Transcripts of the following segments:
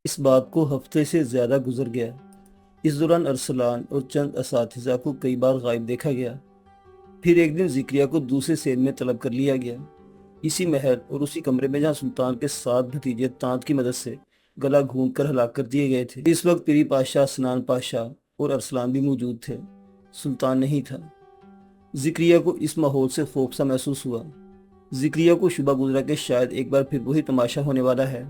इस बात को हफ्ते से ज़्यादा गुजर गया। इस दौरान अरसलान और चंद असातिज़ा को कई बार गायब देखा गया। फिर एक दिन ज़िक्रिया को दूसरे सेल में तलब कर लिया गया, इसी महल और उसी कमरे में जहाँ सुल्तान के 7 भतीजे तांत की मदद से गला घूंट कर हलाक कर दिए गए थे। इस वक्त पीरी पाशा, सनान पाशा और अरसलान भी मौजूद थे, सुल्तान नहीं था। ज़िक्रिया को इस माहौल से खौफ सा महसूस हुआ। ज़िक्रिया को शुबा गुजरा कि शायद एक बार फिर वही तमाशा होने वाला है,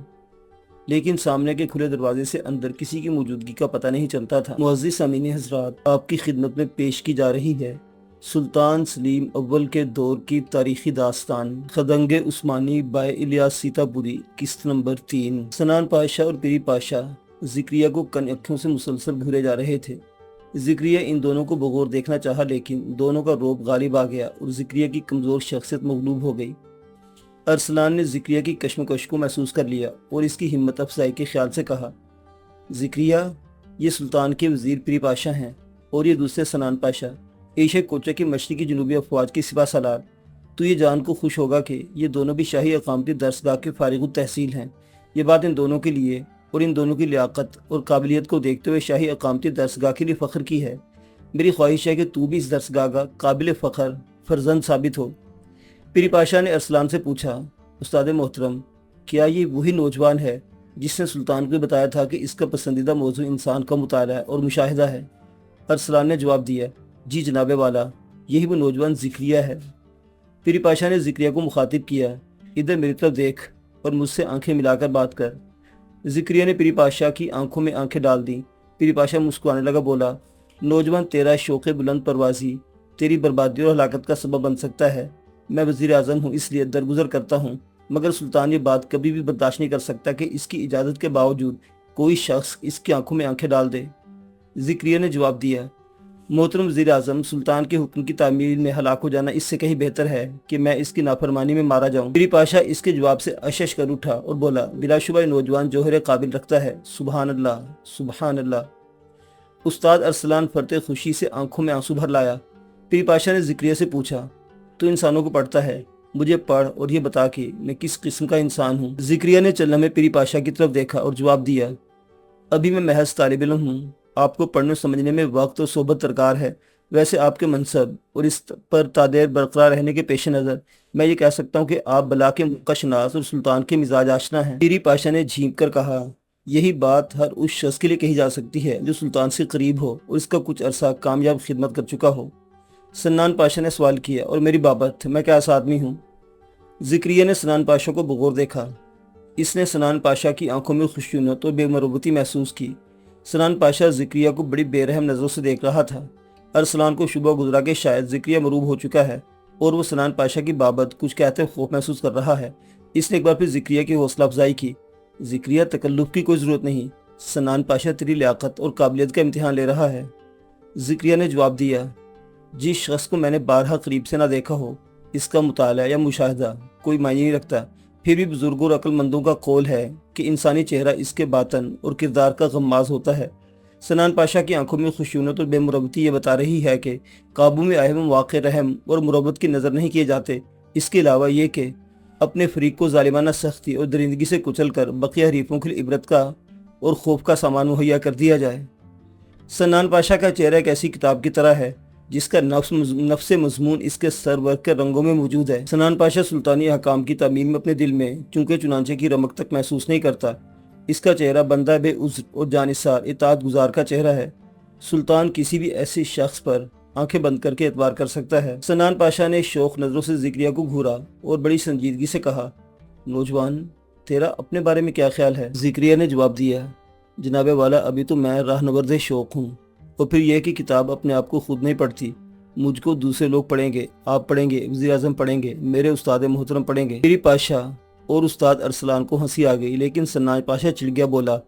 लेकिन सामने के खुले दरवाजे से अंदर किसी की मौजूदगी का पता नहीं चलता था। मुअज़्ज़िज़ सामीन हज़रात, आपकी खिदमत में पेश की जा रही है सुल्तान सलीम अव्वल के दौर की तारीखी दास्तान खदंगे उस्मानी बाय इलियास सीतापुरी, किस्त नंबर 3। सनान पाशा और पीरी पाशा ज़िक्रिया को कन अक्खों से मुसलसल घूरे जा रहे थे। ज़िक्रिया इन दोनों को बगौर देखना चाहा, लेकिन दोनों का रौब गालिब आ गया और ज़िक्रिया की कमज़ोर शख्सियत मगलूब हो गई। अरसलान ने ज़िक्रिया की कश्मकश को महसूस कर लिया और इसकी हिम्मत अफजाई के ख्याल से कहा, ज़िक्रिया, ये सुल्तान के वज़ीर पीरी पाशा हैं और ये दूसरे सनान पाशा, एशिया कोचा की मशरकी जनूबी अफवाज की सिपा सालार। तो ये जान को खुश होगा कि ये दोनों भी शाही अकामती दरसगाह के फारिग तहसील हैं। ये बात इन दोनों के लिए और इन दोनों की लियाकत और काबिलियत को देखते हुए शाही अकामती दरसगाह के लिए फ़ख्र की है। मेरी ख्वाहिश है कि तू भी इस दरसगाह का काबिल फ़ख्र फर्जंद साबित हो। पीरी पाशा ने अरसलान से पूछा, उस्ताद मोहतरम, क्या ये वही नौजवान है जिसने सुल्तान को बताया था कि इसका पसंदीदा मौजू इंसान का मुताला और मुशाहिदा है? अरसलान ने जवाब दिया, जी जनाबे वाला, यही वो नौजवान ज़िक्रिया है। पीरी पाशा ने ज़िक्रिया को मुखातिब किया, इधर मेरी तरफ देख और मुझसे आंखें मिलाकर बात कर। ज़िक्रिया ने पीरी पाशा की आंखों में आंखें डाल दी। पीरी पाशा मुस्कुराने लगा, बोला, नौजवान, तेरा शौक़ बुलंद परवाज़ी तेरी बर्बादी और हलाकत का सबब बन सकता है। मैं वज़ीर आज़म हूँ, इसलिए दरगुजर करता हूँ, मगर सुल्तान ये बात कभी भी बर्दाश्त नहीं कर सकता कि इसकी इजाज़त के बावजूद कोई शख्स इसकी आंखों में आंखें डाल दे। ज़िक्रिया ने जवाब दिया, मोहतरम वज़ीर आज़म, सुल्तान के हुक्म की तामील में हलाक हो जाना इससे कहीं बेहतर है कि मैं इसकी नाफरमानी में मारा जाऊँ। पीरी पाशा इसके जवाब से अशश कर उठा और बोला, बिलाशुबा नौजवान जोहर काबिल रखता है। सुबहान अल्लाह, सुबहान अल्लाह। उस्ताद अरसलान फरते खुशी से आंखों में आंसू भर लाया। पीरी पाशा ने ज़िक्रिया से पूछा, तो इंसानों को पढ़ता है, मुझे पढ़ और ये बता कि मैं किस किस्म का इंसान हूँ। ज़िक्रिया ने चलने में पीरी पाशा की तरफ देखा और जवाब दिया, अभी मैं महज तालिब इल्म हूँ, आपको पढ़ने समझने में वक्त और सोबत दरकार है। वैसे आपके मनसब और इस पर तादेर बरकरार रहने के पेश नज़र मैं ये कह सकता हूँ कि आप बला के मुक़शनास और सुल्तान के मिजाज आशना हैं। पीरी पाशा ने झींक कर कहा, यही बात हर उस शख्स के लिए कही जा सकती है जो सुल्तान से करीब हो और इसका कुछ अरसा कामयाब खिदमत कर चुका हो। सन्नान पाशा ने सवाल किया, और मेरी बाबत मैं क्या ऐसा आदमी हूँ? ज़िक्रिया ने सनान पाशा को बगौर देखा। इसने सनान पाशा की आंखों में खुशूनत और बेमरबूती महसूस की। सनान पाशा ज़िक्रिया को बड़ी बेरहम नज़रों से देख रहा था। अरसलान को शुबा गुजरा कि शायद ज़िक्रिया मरूब हो चुका है और वो सनान पाशा की बाबत कुछ कहते खौफ महसूस कर रहा है। इसने एक बार फिर ज़िक्रिया की हौसला अफजाई की। ज़िक्रिया, तकल्लुफ़ की कोई ज़रूरत नहीं, सनान पाशा तेरी लियाकत और काबिलियत का इम्तिहान ले रहा है। ज़िक्रिया ने जवाब दिया, जिस शख्स को मैंने बारहा करीब से ना देखा हो, इसका मुताला या मुशाहिदा कोई मायने नहीं रखता। फिर भी बुजुर्गों और अक्लमंदों का कौल है कि इंसानी चेहरा इसके बातन और किरदार का गम्माज होता है। सनान पाशा की आंखों में खुशूनत और बेमुरवती ये बता रही है कि काबू में आए वाक़ रहम और मुरवत की नज़र नहीं किए जाते। इसके अलावा ये कि अपने फरीक को ज़ालिमाना सख्ती और दरिंदगी से कुचल कर बकिया हरीफों के लिए इबरत का और खौफ का सामान मुहैया कर दिया जाए। सनान पाशा का चेहरा एक ऐसी किताब की तरह है जिसका नफ्स मज़मून इसके सर वर्क के रंगों में मौजूद है। सनान पाशा सुल्तानी हकाम की तामील में अपने दिल में चूंकि चुनांचे की रमक तक महसूस नहीं करता। इसका चेहरा बंदा बेउज़्र और जानिसार इताअत गुजार का चेहरा है। सुल्तान किसी भी ऐसे शख्स पर आंखें बंद करके एतबार कर सकता है। सनान पाशा ने शौक नज़रों से ज़िक्रिया को घूरा और बड़ी संजीदगी से कहा, नौजवान, तेरा अपने बारे में क्या ख्याल है? ज़िक्रिया ने जवाब दिया, जनाबे वाला, अभी तो मैं राहनवर्द शौक हूँ, और फिर यह कि किताब अपने आप को खुद नहीं पढ़ती, मुझको दूसरे लोग पढ़ेंगे, आप पढ़ेंगे, वज़ीर आज़म पढ़ेंगे, मेरे उस्ताद मोहतरम पढ़ेंगे। पीरी पाशा और उस्ताद अरसलान को हंसी आ गई, लेकिन सन्नान पाशा चिढ़ गया, बोला,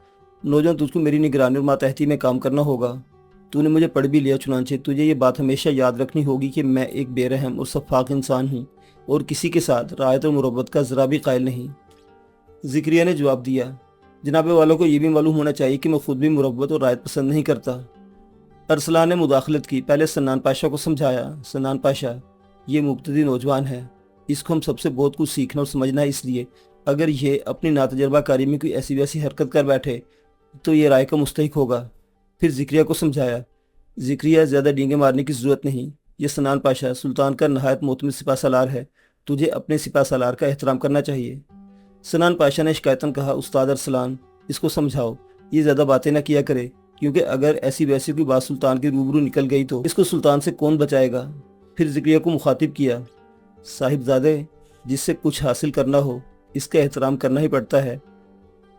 नौजवान, तुझको मेरी निगरानी और मातहती में काम करना होगा। तूने मुझे पढ़ भी लिया, चुनांचे तुझे ये बात हमेशा याद रखनी होगी कि मैं एक बेरहम और सफ़ाक इंसान हूँ और किसी के साथ रायत और मुरब्बत का ज़रा भी कायल नहीं। ज़िक्रिया ने जवाब दिया, जनाबे वालों को ये भी मालूम होना चाहिए कि मैं खुद भी मुरब्बत और रायत पसंद नहीं करता। अरसलान ने मुदाखलत की, पहले सन्नान पाशा को समझाया, सन्नान पाशा, ये मुब्तदी नौजवान है, इसको हम सबसे बहुत कुछ सीखना और समझना है, इसलिए अगर ये अपनी नातजर्बा कारी में कोई ऐसी वैसी हरकत कर बैठे तो ये राय का मुस्तहिक होगा। फिर ज़िक्रिया को समझाया, ज़िक्रिया ज़्यादा डींगे मारने की ज़रूरत नहीं, ये सनान पाशा सुल्तान का नहायत मोहतमिम सिपा सालार है, तुझे अपने सिपा सालार का एहतराम करना चाहिए। सनान पाशा ने शिकायतन कहा, उस्ताद अरसलान, इसको समझाओ, ये ज़्यादा बातें ना किया करे, क्योंकि अगर ऐसी वैसी कोई बात सुल्तान के रूबरू निकल गई तो इसको सुल्तान से कौन बचाएगा। फिर ज़िक्रिया को मुखातिब किया, साहिबजादे, जिससे कुछ हासिल करना हो इसका एहतराम करना ही पड़ता है।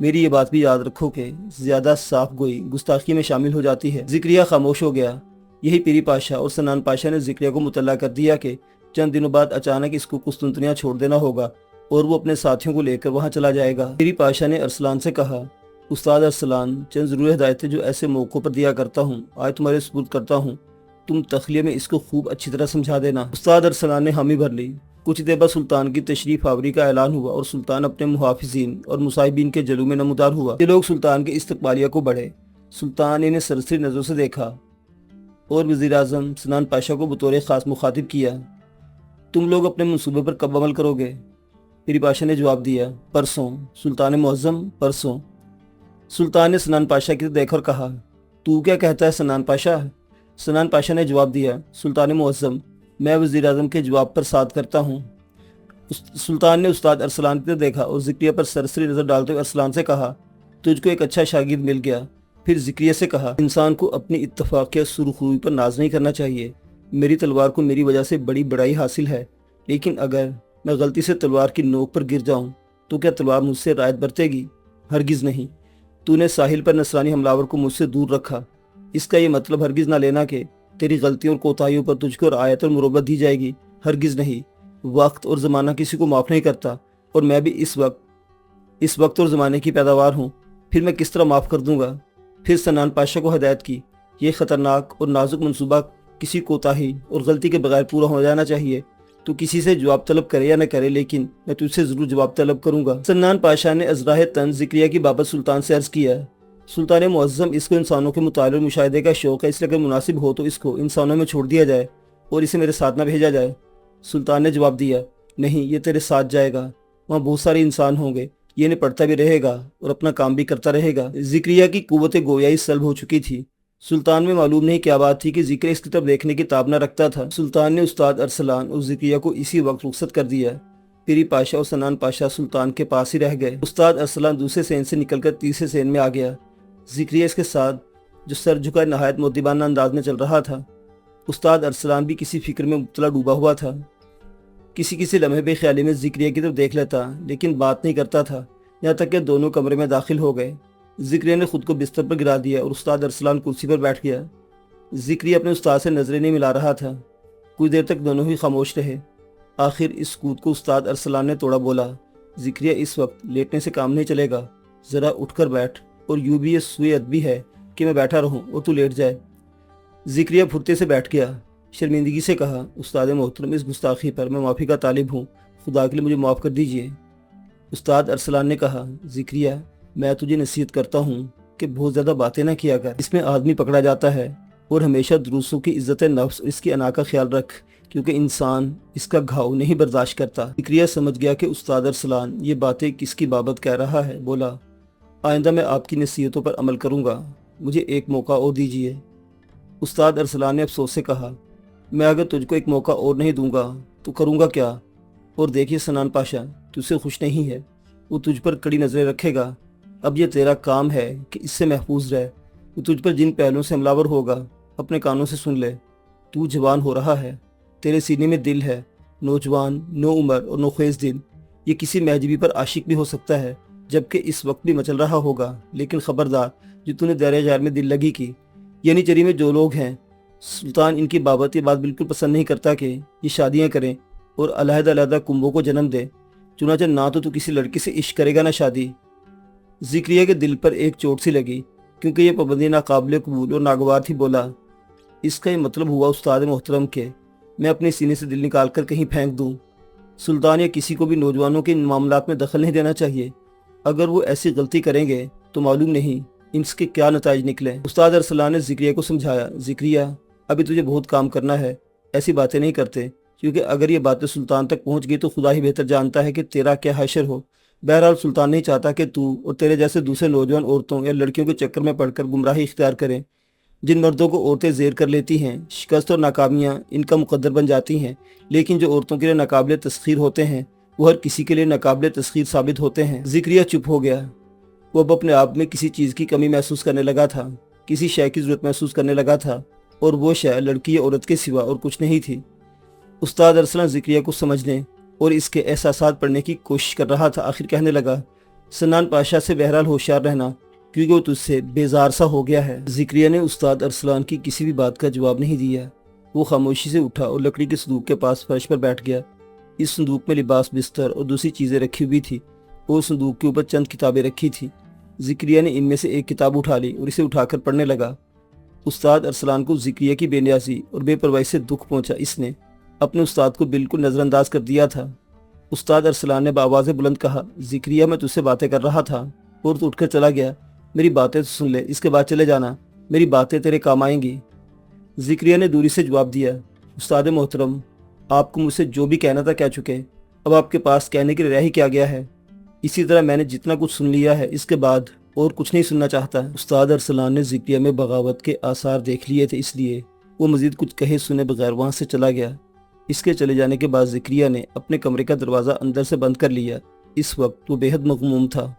मेरी ये बात भी याद रखो कि ज़्यादा साफ गोई गुस्ताखी में शामिल हो जाती है। ज़िक्रिया खामोश हो गया। यही पीरी पाशा और सनान पाशा ने ज़िक्रिया को मुतल्ला कर दिया कि चंद दिनों बाद अचानक इसको कुस्तुनतनिया छोड़ देना होगा और वो अपने साथियों को लेकर वहाँ चला जाएगा। पीरी पाशा ने अरसलान से कहा, उस्ताद अरसलान, चंद ज़रूरी हिदायतें जो ऐसे मौक़ों पर दिया करता हूँ आज तुम्हारे सुपुर्द करता हूँ, तुम तखलिए में इसको खूब अच्छी तरह समझा देना। उस्ताद अरसलान ने हामी भर ली। कुछ देर बाद सुल्तान की तशरीफ आवरी का ऐलान हुआ और सुल्तान अपने मुहाफिजीन और मुसाहिबीन के जलू में नमूदार हुआ। ये लोग सुल्तान के इस्तकबालिया को बढ़े। सुल्तान इन्हें सरसरी नज़रों से देखा और वज़ीर आज़म सनान पाशा को बतौर ख़ास मुखातिब किया, तुम लोग अपने मंसूबे पर कब अमल करोगे? पीरी पाशा ने जवाब दिया, परसों। सुल्तान मुअज़्ज़म, परसों। सुल्तान ने सनान पाशा की तरफ देखकर कहा, तू क्या कहता है सनान पाशा? सनान पाशा ने जवाब दिया, सुल्तान मुअज़्ज़म, मैं वज़ीर आज़म के जवाब पर साथ करता हूँ। सुल्तान ने उस्ताद अरसलान की तरफ देखा और ज़िक्रिया पर सरसरी नज़र डालते हुए अरसलान से कहा, तुझको एक अच्छा शागिर्द मिल गया। फिर ज़िक्रिया से कहा, इंसान को अपनी इत्तफाक़िया सुरखरूई पर नाज नहीं करना चाहिए। मेरी तलवार को मेरी वजह से बड़ी बड़ाई हासिल है, लेकिन अगर मैं गलती से तलवार की नोक पर गिर जाऊँ तो क्या तलवार मुझसे रायत बरतेगी? हरगिज़ नहीं। तूने साहिल पर नसरानी हमलावर को मुझसे दूर रखा, इसका ये मतलब हरगिज़ ना लेना कि तेरी गलतियों और कोताहियों पर तुझको रियायत और मुरब्बत दी जाएगी। हरगिज़ नहीं। वक्त और ज़माना किसी को माफ़ नहीं करता और मैं भी इस वक्त और ज़माने की पैदावार हूँ, फिर मैं किस तरह माफ़ कर दूँगा। फिर सनान पाशा को हिदायत की, ये ख़तरनाक और नाजुक मनसूबा किसी कोताही और गलती के बगैर पूरा हो जाना चाहिए। तो किसी से जवाब तलब करे या न करे, लेकिन मैं तुझसे ज़रूर जवाब तलब करूँगा। सनान पाशा ने अज़राह तन ज़िक्रिया की बाबत सुल्तान से अर्ज़ किया, सुल्तान मुअज़्ज़म, इसको इंसानों के मुताले और मुशाहिदे का शौक़ है, इसलिए अगर मुनासिब हो तो इसको इंसानों में छोड़ दिया जाए और इसे मेरे साथ ना भेजा जाए। सुल्तान ने जवाब दिया, नहीं, ये तेरे साथ जाएगा, वहाँ बहुत सारे इंसान होंगे, ये इन्हें पढ़ता भी रहेगा और अपना काम भी करता रहेगा। ज़िक्रिया की कुव्वत गोयाई सल्ब हो चुकी थी। सुल्तान में मालूम नहीं क्या बात थी कि ज़िक्रिया इसकी तरफ देखने की ताब न रखता था। सुल्तान ने उस्ताद अरसलान और ज़िक्रिया को इसी वक्त रुखसत कर दिया। पीरी पाशा और सनान पाशा सुल्तान के पास ही रह गए। उस्ताद अरसलान दूसरे सेन से निकलकर तीसरे सेन में आ गया। ज़िक्रिया इसके साथ जो सर झुका नहायत मोदिबाना अंदाज में चल रहा था। उस्ताद अरसलान भी किसी फिक्र में मुब्तला डूबा हुआ था। किसी लम्हे बेख्याली में ज़िक्रिया की तरफ देख लेता, लेकिन बात नहीं करता था, यहाँ तक कि दोनों कमरे में दाखिल हो गए। ज़िक्रिया ने खुद को बिस्तर पर गिरा दिया और उस्ताद अरसलान कुर्सी पर बैठ गया। ज़िक्रिया अपने उस्ताद से नजरें नहीं मिला रहा था। कुछ देर तक दोनों ही खामोश रहे। आखिर इस कूद को उस्ताद अरसलान ने तोड़ा। बोला, ज़िक्रिया, इस वक्त लेटने से काम नहीं चलेगा, ज़रा उठकर बैठ, और यूँ भी ये सुए अदबी है कि मैं बैठा रहूँ और तू लेट जाए। ज़िक्रिया फुर्ते से बैठ गया। शर्मिंदगी से कहा, उस्ताद मोहतरम, इस गुस्ताखी पर मैं माफ़ी का तालिब हूँ, खुदा के लिए मुझे माफ़ कर दीजिए। उस्ताद अरसलान ने कहा, ज़िक्रिया, मैं तुझे नसीहत करता हूँ कि बहुत ज़्यादा बातें ना किया कर, इसमें आदमी पकड़ा जाता है, और हमेशा दुरूसों की इज़्ज़त नफ्स और इसकी अना का ख्याल रख, क्योंकि इंसान इसका घाव नहीं बर्दाश्त करता। ज़िक्रिया समझ गया कि उस्ताद अरसलान ये बातें किसकी बाबत कह रहा है। बोला, आइंदा मैं आपकी नसीहतों पर अमल करूँगा, मुझे एक मौका और दीजिए। उस्ताद अरसलान ने अफसोस से कहा, मैं अगर तुझको एक मौका और नहीं दूंगा तो करूँगा क्या? और देखिए सनान पाशा तुझसे खुश नहीं है, वो तुझ पर कड़ी नज़रें रखेगा। अब ये तेरा काम है कि इससे महफूज रह। वो तुझ पर जिन पहलुओं से हमलावर होगा अपने कानों से सुन ले। तू जवान हो रहा है, तेरे सीने में दिल है, नौजवान, नो उम्र और नोखेज दिल। ये किसी महजबी पर आशिक भी हो सकता है, जबकि इस वक्त भी मचल रहा होगा। लेकिन ख़बरदार, जो तूने दायरे जार में दिल लगी की, यानी चरी में जो लोग हैं, सुल्तान इनकी बाबत ये बात बिल्कुल पसंद नहीं करता कि ये शादियाँ करें और अलहदा कुंभों को जन्म दे। चुनांचे ना तो तू किसी लड़की से इश्क करेगा ना शादी। ज़िक्रिया के दिल पर एक चोट सी लगी, क्योंकि ये पाबंदी नाकाबिल कबूल और नागवार थी। बोला, इसका ये मतलब हुआ उस्ताद मोहतरम के मैं अपने सीने से दिल निकाल कर कहीं फेंक दूँ? सुल्तान या किसी को भी नौजवानों के इन मामलात में दखल नहीं देना चाहिए। अगर वो ऐसी गलती करेंगे तो मालूम नहीं इनके क्या नताइज निकले। उस्ताद अरसलान ने ज़िक्रिया को समझाया, ज़िक्रिया, अभी तुझे बहुत काम करना है, ऐसी बातें नहीं करते, क्योंकि अगर ये बातें सुल्तान तक पहुंच गई तो खुदा ही बेहतर जानता है कि तेरा क्या हशर हो। बहरहाल सुल्तान नहीं चाहता कि तू और तेरे जैसे दूसरे नौजवान औरतों या लड़कियों के चक्कर में पड़कर गुमराही इख्तियार करें। जिन मर्दों को औरतें ज़ेर कर लेती हैं, शिकस्त और नाकामियाँ इनका मुकद्दर बन जाती हैं, लेकिन जो औरतों के लिए नाकाबिले तस्खीर होते हैं वो हर किसी के लिए नाकाबिले तस्खीर साबित होते हैं। ज़िक्रिया चुप हो गया। वो अब अपने आप में किसी चीज़ की कमी महसूस करने लगा था, किसी शय की ज़रूरत महसूस करने लगा था, और वो शय लड़की या औरत के सिवा और कुछ नहीं थी। उस्ताद अरसलान ज़िक्रिया को समझने और इसके एहसासात पढ़ने की कोशिश कर रहा था। आखिर कहने लगा, सन्नान पाशा से बहरहाल होशियार रहना, क्योंकि वो तुझसे बेजार सा हो गया है। ज़िक्रिया ने उस्ताद अरसलान की किसी भी बात का जवाब नहीं दिया। वो खामोशी से उठा और लकड़ी के संदूक के पास फर्श पर बैठ गया। इस संदूक में लिबास, बिस्तर और दूसरी चीज़ें रखी हुई थी और संदूक के ऊपर चंद किताबें रखी थी। ज़िक्रिया ने इनमें से एक किताब उठा ली और इसे उठाकर पढ़ने लगा। उस्ताद अरसलान को ज़िक्रिया की बेनियाज़ी और बेपरवाही से दुख पहुंचा। इसने अपने उस्ताद को बिल्कुल नज़रअंदाज कर दिया था। उस्ताद अरसलान ने बावाज़ बुलंद कहा, ज़िक्रिया मैं तुझसे बातें कर रहा था और तू उठकर चला गया। मेरी बातें तो सुन ले, इसके बाद चले जाना, मेरी बातें तेरे काम आएंगी। ज़िक्रिया ने दूरी से जवाब दिया, उस्ताद मोहतरम, आपको मुझसे जो भी कहना था कह चुके, अब आपके पास कहने के लिए रह ही क्या गया है। इसी तरह मैंने जितना कुछ सुन लिया है, इसके बाद और कुछ नहीं सुनना चाहता। उस्ताद अरसलान ने ज़िक्रिया में बगावत के आसार देख लिए थे, इसलिए वो मज़ीद कुछ कहे सुने बगैर वहाँ से चला गया। इसके चले जाने के बाद ज़िक्रिया ने अपने कमरे का दरवाज़ा अंदर से बंद कर लिया। इस वक्त वो बेहद मगमूम था।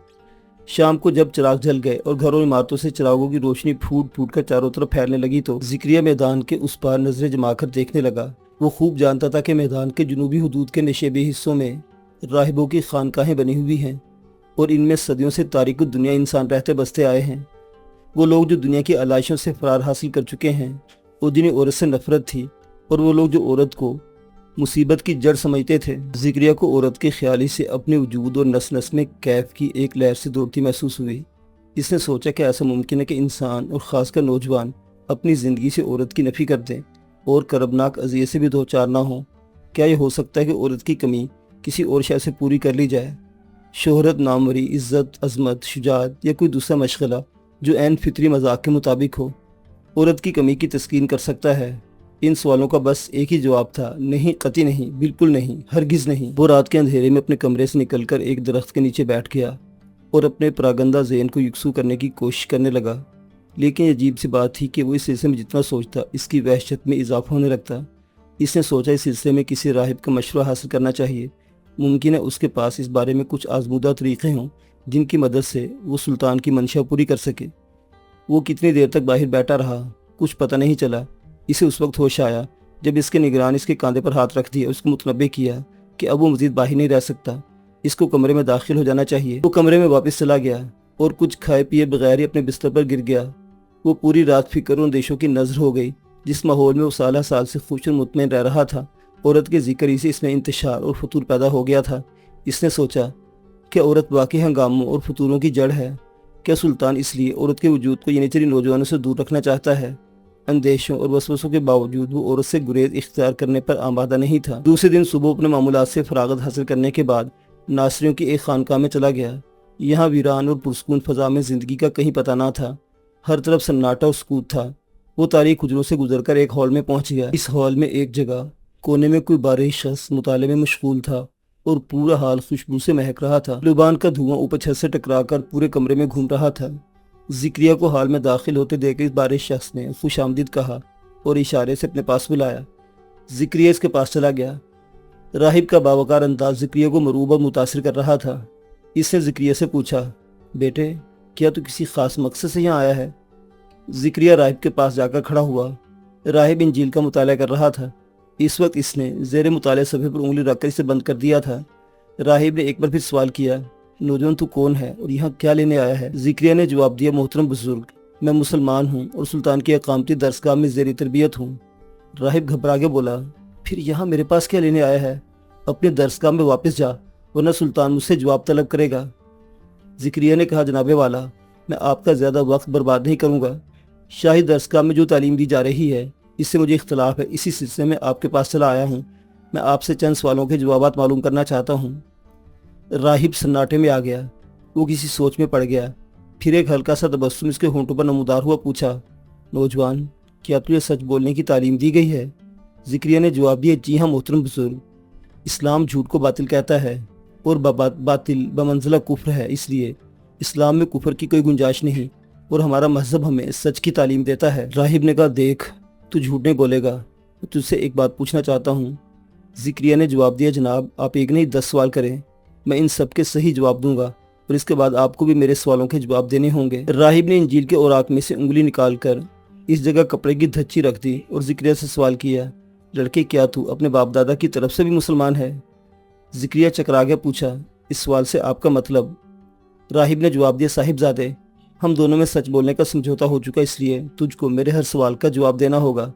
शाम को जब चिराग जल गए और घरों इमारतों से चिरागों की रोशनी फूट फूट कर चारों तरफ फैलने लगी तो ज़िक्रिया मैदान के उस पार नजरें जमाकर देखने लगा। वो खूब जानता था कि मैदान के जुनूबी हुदूद के नशेबी हिस्सों में राहिबों की खानकाहें बनी हुई हैं और इनमें सदियों से तारीक दुनिया इंसान रहते बसते आए हैं। वो लोग जो दुनिया की आलाइशों से फरार हासिल कर चुके हैं और जिन्हें औरत से नफरत थी, और वो लोग जो औरत को मुसीबत की जड़ समझते थे। ज़िक्रिया को औरत के ख्याली से अपने वजूद और नस नस में कैफ की एक लहर से दौड़ती महसूस हुई। इसने सोचा कि ऐसा मुमकिन है कि इंसान और ख़ासकर नौजवान अपनी ज़िंदगी से औरत की नफ़ी कर दें और करबनाक अज़ियत से भी दो चार ना हो। क्या ये हो सकता है कि औरत की कमी किसी और शय से पूरी कर ली जाए? शोहरत, नामवरी, इज़्ज़त, अज़मत, शुजाअत या कोई दूसरा मशगला जो ऐन फितरी मजाक के मुताबिक हो, औरत की कमी की तस्कीन कर सकता है? इन सवालों का बस एक ही जवाब था, नहीं, कतई नहीं, बिल्कुल नहीं, हरगिज़ नहीं। वो रात के अंधेरे में अपने कमरे से निकलकर एक दरख्त के नीचे बैठ गया और अपने परागंदा ज़हन को यकसू करने की कोशिश करने लगा। लेकिन अजीब सी बात थी कि वो इस सिलसिले में जितना सोचता, इसकी वहशत में इजाफा होने लगता। इसने सोचा इस सिलसिले में किसी राहिब का मशवरा हासिल करना चाहिए। मुमकिन है उसके पास इस बारे में कुछ आजमूदा तरीक़े हों जिनकी मदद से वो सुल्तान की मंशा पूरी कर सके। वो कितनी देर तक बाहर बैठा रहा, कुछ पता नहीं चला। इसे उस वक्त होश आया जब इसके निगरान इसके कांधे पर हाथ रख दिया, उसको मुतनब्बे किया कि अब वो मज़ीद बाहर नहीं रह सकता, इसको कमरे में दाखिल हो जाना चाहिए। वो कमरे में वापस चला गया और कुछ खाए पिए बगैर ही अपने बिस्तर पर गिर गया। वो पूरी रात फिक्र और अंदेशों की नज़र हो गई। जिस माहौल में वो साल साल से खुश और मुतमईन रह रहा था, औरत के जिक्र ही से इसमें इंतशार और फतूर पैदा हो गया था। इसने सोचा कि औरत वाकई हंगामों और फतूरों की जड़ है। क्या सुल्तान इसलिए औरत के वजूद को यनीचरी नौजवानों से दूर रखना चाहता है? अंदेशों और वसवसों के बावजूद वो औरत से गुरेज इख्तियार करने पर आमादा नहीं था। दूसरे दिन सुबह अपने मामूलात से फरागत हासिल करने के बाद नासरियों की एक खानकाह में चला गया। यहाँ वीरान और पुरस्कून फ़ज़ा में ज़िंदगी का कहीं पता ना था। हर तरफ सन्नाटा और सुकूत था। वो तारीख हुजरों से गुजरकर एक हॉल में पहुंच गया। इस हॉल में एक जगह कोने में कोई बारह शख्स मुताले में मशगूल था और पूरा हाल खुशबू से महक रहा था। लुबान का धुआं ऊपर छत से टकराकर पूरे कमरे में घूम रहा था। ज़िक्रिया को हाल में दाखिल होते देख इस बारह शख्स ने खुश आमदीद कहा और इशारे से अपने पास बुलाया। ज़िक्रिया इसके पास चला गया। राहिब का बावकार अंदाज ज़िक्रिया को मरूब और मुतासिर कर रहा था। इसने ज़िक्रिया से पूछा, बेटे क्या तू किसी ख़ास मकसद से यहाँ आया है? ज़िक्रिया राहिब के पास जाकर खड़ा हुआ। राहिब इंजील का मुताला कर रहा था। इस वक्त इसने ज़ेर मुताले सफ़े पर उंगली रखकर इसे बंद कर दिया था। राहिब ने एक बार फिर सवाल किया, नौजवान तू कौन है और यहाँ क्या लेने आया है? ज़िक्रिया ने जवाब दिया, मोहतरम बुजुर्ग, मैं मुसलमान हूँ और सुल्तान की अकामती दरसगाह में ज़ेरी तरबियत हूँ। राहिब घबरा के बोला, फिर यहाँ मेरे पास क्या लेने आया है? अपने दरसगाह में वापस जा, वरना सुल्तान मुझसे जवाब तलब करेगा। ज़िक्रिया ने कहा, जनाबे वाला, मैं आपका ज़्यादा वक्त बर्बाद नहीं करूँगा। शाही दरसगाह में जो तालीम दी जा रही है इससे मुझे इख्तलाफ है। इसी सिलसिले में आपके पास चला आया हूँ। मैं आपसे चंद सवालों के जवाब मालूम करना चाहता हूँ। राहिब सन्नाटे में आ गया। वो किसी सोच में पड़ गया। फिर एक हल्का सा तबस्सुम इसके होंठों पर नमूदार हुआ। पूछा, नौजवान क्या तुझे सच बोलने की तालीम दी गई है? ज़िक्रिया ने जवाब दिया, जी हाँ मोहतरम बुजुर्ग, इस्लाम झूठ को बातिल कहता है। اور باطل بمنزلہ کفر ہے، اس لیے اسلام میں کفر کی کوئی گنجائش نہیں اور ہمارا مذہب ہمیں سچ کی تعلیم دیتا ہے۔ راہب نے کہا، دیکھ تو جھوٹ نہیں بولے گا، میں تجھ سے ایک بات پوچھنا چاہتا ہوں۔ زکریا نے جواب دیا، جناب آپ ایک نہیں 10 سوال کریں، میں ان سب کے صحیح جواب دوں گا اور اس کے بعد آپ کو بھی میرے سوالوں کے جواب دینے ہوں گے۔ راہب نے انجیل کے اوراق میں سے انگلی نکال کر اس جگہ کپڑے کی دھچی رکھ دی اور زکریا سے سوال کیا، لڑکے کیا تو اپنے باپ دادا کی طرف سے بھی مسلمان ہے؟ زکریا چکرا گیا، پوچھا، اس سوال سے آپ کا مطلب؟ راہب نے جواب دیا، صاحبزادے ہم دونوں میں سچ بولنے کا سمجھوتا ہو چکا، اس لیے تجھ کو میرے ہر سوال کا جواب دینا ہوگا۔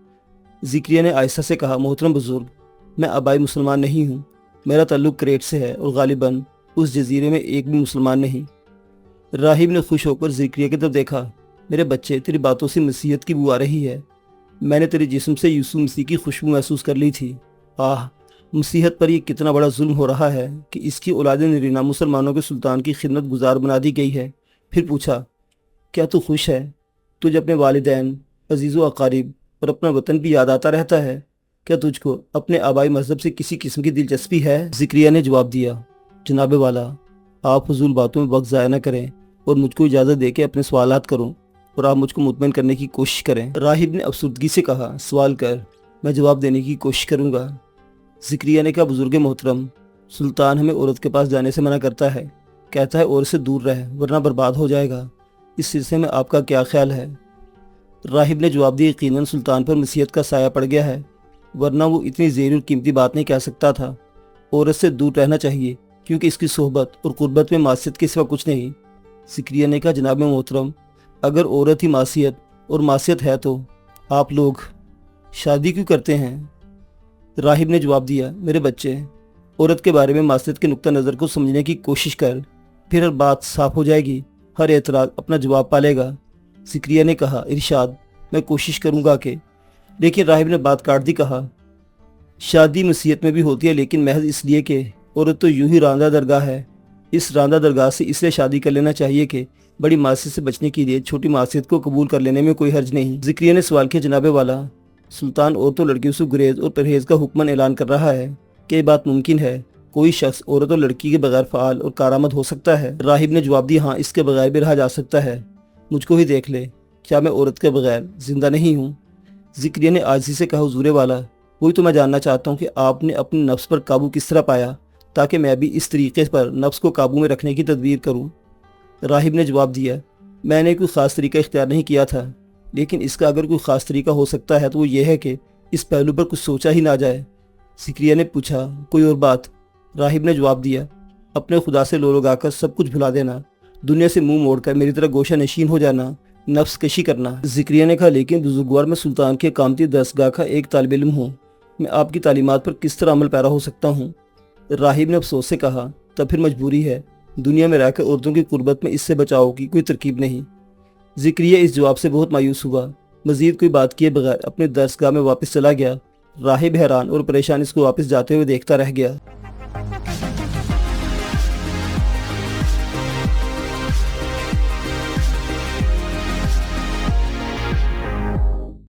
زکریا نے آہستہ سے کہا، محترم بزرگ میں آبائی مسلمان نہیں ہوں، میرا تعلق کریٹ سے ہے اور غالباً اس جزیرے میں ایک بھی مسلمان نہیں۔ راہب نے خوش ہو کر زکریا کی طرف دیکھا، میرے بچے تیری باتوں سے مسیحیت کی بو آ رہی ہے، میں نے تیرے جسم سے یسوع مسیح کی خوشبو محسوس کر لی تھی۔ مسیحیت پر یہ کتنا بڑا ظلم ہو رہا ہے کہ اس کی اولاد نرینہ مسلمانوں کے سلطان کی خدمت گزار بنا دی گئی ہے۔ پھر پوچھا، کیا تو خوش ہے؟ تجھے اپنے والدین، عزیز و اقارب اور اپنا وطن بھی یاد آتا رہتا ہے؟ کیا تجھ کو اپنے آبائی مذہب سے کسی قسم کی دلچسپی ہے؟ زکریا نے جواب دیا، جناب والا آپ فضول باتوں میں وقت ضائع نہ کریں اور مجھ کو اجازت دے کے اپنے سوالات کروں اور آپ مجھ کو مطمئن کرنے کی کوشش کریں۔ راہب نے افسردگی سے کہا، سوال کر، میں جواب دینے کی کوشش کروں گا۔ زکریا نے کہا، بزرگ محترم سلطان ہمیں عورت کے پاس جانے سے منع کرتا ہے، کہتا ہے عورت سے دور رہ ورنہ برباد ہو جائے گا، اس سلسلے میں آپ کا کیا خیال ہے؟ راہب نے جواب دیا، یقیناً سلطان پر مسیحیت کا سایہ پڑ گیا ہے، ورنہ وہ اتنی زیریں اور قیمتی بات نہیں کہہ سکتا تھا۔ عورت سے دور رہنا چاہیے کیونکہ اس کی صحبت اور قربت میں معصیت کے سوا کچھ نہیں۔ زکریا نے کہا، جناب محترم اگر عورت ہی معصیت اور معصیت ہے تو آپ لوگ شادی کیوں کرتے ہیں؟ راہب نے جواب دیا، میرے بچے عورت کے بارے میں معصیت کے نقطہ نظر کو سمجھنے کی کوشش کر، پھر ہر بات صاف ہو جائے گی، ہر اعتراض اپنا جواب پالے گا۔ زکریا نے کہا، ارشاد، میں کوشش کروں گا کہ لیکن راہب نے بات کاٹ دی، کہا، شادی مسیحیت میں بھی ہوتی ہے لیکن محض اس لیے کہ عورت تو یوں ہی راندہ درگاہ ہے، اس راندہ درگاہ سے اس لیے شادی کر لینا چاہیے کہ بڑی معصیت سے بچنے کے لیے چھوٹی معصیت کو قبول کر لینے میں کوئی حرج نہیں۔ زکریا نے سوال کیا، جناب والا سلطان عورتوں لڑکیوں سے گریز اور پرہیز کا حکمن اعلان کر رہا ہے، کہ یہ بات ممکن ہے؟ کوئی شخص عورت اور لڑکی کے بغیر فعال اور کارآمد ہو سکتا ہے؟ راہب نے جواب دیا، ہاں اس کے بغیر بھی رہا جا سکتا ہے، مجھ کو ہی دیکھ لے، کیا میں عورت کے بغیر زندہ نہیں ہوں؟ زکریا نے عاجزی سے کہا، حضور والا وہی تو میں جاننا چاہتا ہوں کہ آپ نے اپنے نفس پر قابو کس طرح پایا تاکہ میں بھی اس طریقے پر نفس کو قابو میں رکھنے کی تدبیر کروں۔ راہب نے جواب دیا، میں نے کوئی خاص طریقہ اختیار نہیں کیا تھا، لیکن اس کا اگر کوئی خاص طریقہ ہو سکتا ہے تو وہ یہ ہے کہ اس پہلو پر کچھ سوچا ہی نہ جائے۔ زکریا نے پوچھا، کوئی اور بات؟ راہب نے جواب دیا، اپنے خدا سے لو لگا کر سب کچھ بھلا دینا، دنیا سے منہ موڑ کر میری طرح گوشہ نشین ہو جانا، نفس کشی کرنا۔ زکریا نے کہا، لیکن بزرگوار میں سلطان کے کامتی درسگاہ کا ایک طالب علم ہوں، میں آپ کی تعلیمات پر کس طرح عمل پیرا ہو سکتا ہوں؟ راہب نے افسوس سے کہا، تب پھر مجبوری ہے، دنیا میں رہ کر عورتوں کی قربت میں اس سے بچاؤ کی کوئی ترکیب نہیں۔ زکریا اس جواب سے بہت مایوس ہوا، مزید کوئی بات کیے بغیر اپنے درسگاہ میں واپس چلا گیا۔ راہب حیران اور پریشان اس کو واپس جاتے ہوئے دیکھتا رہ گیا۔